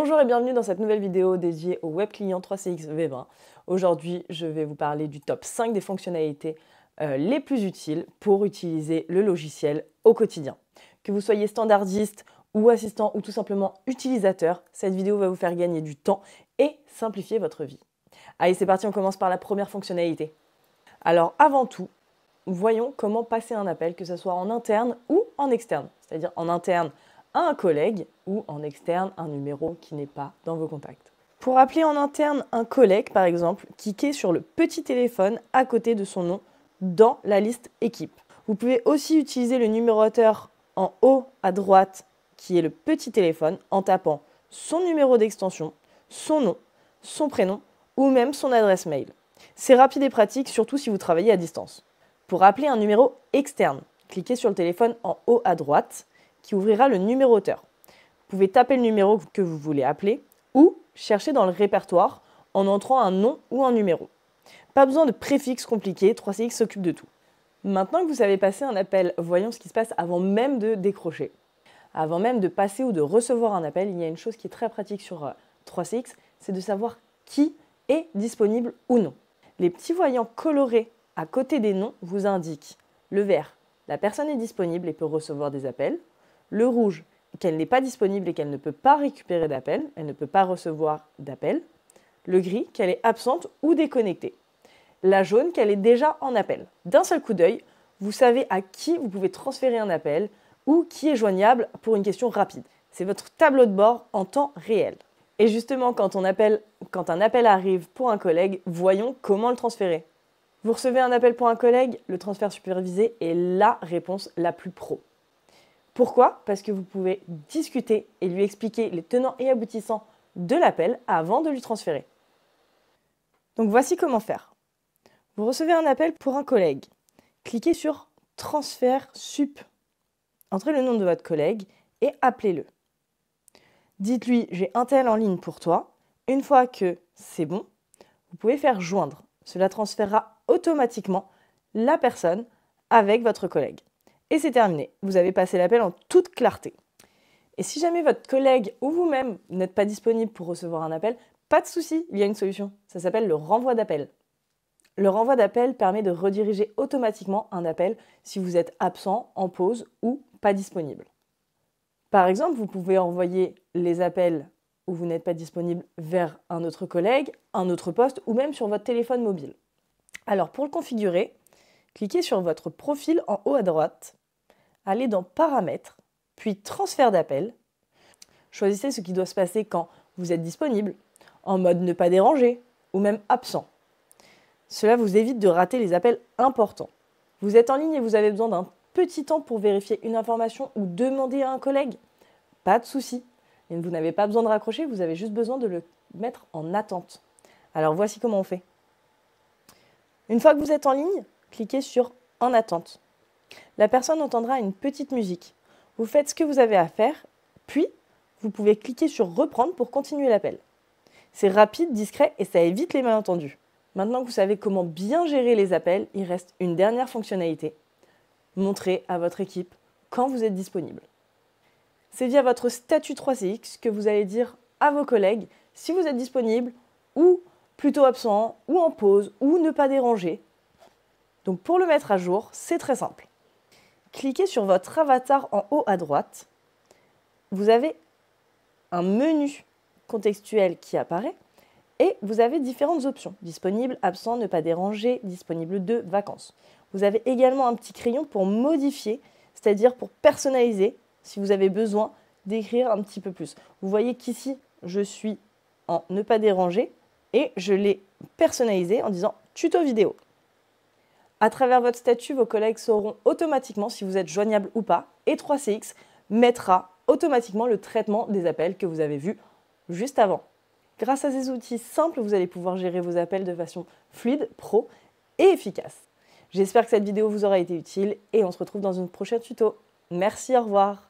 Bonjour et bienvenue dans cette nouvelle vidéo dédiée au web client 3CX V20. Aujourd'hui, je vais vous parler du top 5 des fonctionnalités les plus utiles pour utiliser le logiciel au quotidien. Que vous soyez standardiste ou assistant ou tout simplement utilisateur, cette vidéo va vous faire gagner du temps et simplifier votre vie. Allez, c'est parti, on commence par la première fonctionnalité. Alors avant tout, voyons comment passer un appel, que ce soit en interne ou en externe. C'est-à-dire en interne à un collègue ou en externe un numéro qui n'est pas dans vos contacts. Pour appeler en interne un collègue, par exemple, cliquez sur le petit téléphone à côté de son nom dans la liste équipe. Vous pouvez aussi utiliser le numéroteur en haut à droite qui est le petit téléphone en tapant son numéro d'extension, son nom, son prénom ou même son adresse mail. C'est rapide et pratique, surtout si vous travaillez à distance. Pour appeler un numéro externe, cliquez sur le téléphone en haut à droite qui ouvrira le numéroteur. Vous pouvez taper le numéro que vous voulez appeler ou chercher dans le répertoire en entrant un nom ou un numéro. Pas besoin de préfixe compliqué, 3CX s'occupe de tout. Maintenant que vous savez passer un appel, voyons ce qui se passe avant même de décrocher. Avant même de passer ou de recevoir un appel, il y a une chose qui est très pratique sur 3CX, c'est de savoir qui est disponible ou non. Les petits voyants colorés à côté des noms vous indiquent le vert, la personne est disponible et peut recevoir des appels. Le rouge, qu'elle n'est pas disponible et qu'elle ne peut pas récupérer d'appel, elle ne peut pas recevoir d'appel. Le gris, qu'elle est absente ou déconnectée. La jaune, qu'elle est déjà en appel. D'un seul coup d'œil, vous savez à qui vous pouvez transférer un appel ou qui est joignable pour une question rapide. C'est votre tableau de bord en temps réel. Et justement, quand un appel arrive pour un collègue, voyons comment le transférer. Vous recevez un appel pour un collègue, le transfert supervisé est la réponse la plus pro. Pourquoi ? Parce que vous pouvez discuter et lui expliquer les tenants et aboutissants de l'appel avant de lui transférer. Donc voici comment faire. Vous recevez un appel pour un collègue. Cliquez sur « Transfert sup ». Entrez le nom de votre collègue et appelez-le. Dites-lui « J'ai un tel en ligne pour toi ». Une fois que c'est bon, vous pouvez faire « Joindre ». Cela transférera automatiquement la personne avec votre collègue. Et c'est terminé, vous avez passé l'appel en toute clarté. Et si jamais votre collègue ou vous-même n'êtes pas disponible pour recevoir un appel, pas de souci, il y a une solution. Ça s'appelle le renvoi d'appel. Le renvoi d'appel permet de rediriger automatiquement un appel si vous êtes absent, en pause ou pas disponible. Par exemple, vous pouvez envoyer les appels où vous n'êtes pas disponible vers un autre collègue, un autre poste ou même sur votre téléphone mobile. Alors pour le configurer, cliquez sur votre profil en haut à droite, allez dans Paramètres, puis Transfert d'appel. Choisissez ce qui doit se passer quand vous êtes disponible, en mode ne pas déranger ou même absent. Cela vous évite de rater les appels importants. Vous êtes en ligne et vous avez besoin d'un petit temps pour vérifier une information ou demander à un collègue. Pas de souci. Et vous n'avez pas besoin de raccrocher, vous avez juste besoin de le mettre en attente. Alors voici comment on fait. Une fois que vous êtes en ligne, cliquez sur « En attente ». La personne entendra une petite musique. Vous faites ce que vous avez à faire, puis vous pouvez cliquer sur « Reprendre » pour continuer l'appel. C'est rapide, discret et ça évite les malentendus. Maintenant que vous savez comment bien gérer les appels, il reste une dernière fonctionnalité. Montrez à votre équipe quand vous êtes disponible. C'est via votre statut 3CX que vous allez dire à vos collègues si vous êtes disponible ou plutôt absent ou en pause ou ne pas déranger. Donc pour le mettre à jour, c'est très simple. Cliquez sur votre avatar en haut à droite. Vous avez un menu contextuel qui apparaît et vous avez différentes options. Disponible, absent, ne pas déranger, disponible de, vacances. Vous avez également un petit crayon pour modifier, c'est-à-dire pour personnaliser si vous avez besoin d'écrire un petit peu plus. Vous voyez qu'ici, je suis en ne pas déranger et je l'ai personnalisé en disant tuto vidéo. À travers votre statut, vos collègues sauront automatiquement si vous êtes joignable ou pas et 3CX mettra automatiquement le traitement des appels que vous avez vus juste avant. Grâce à ces outils simples, vous allez pouvoir gérer vos appels de façon fluide, pro et efficace. J'espère que cette vidéo vous aura été utile et on se retrouve dans une prochaine tuto. Merci, au revoir.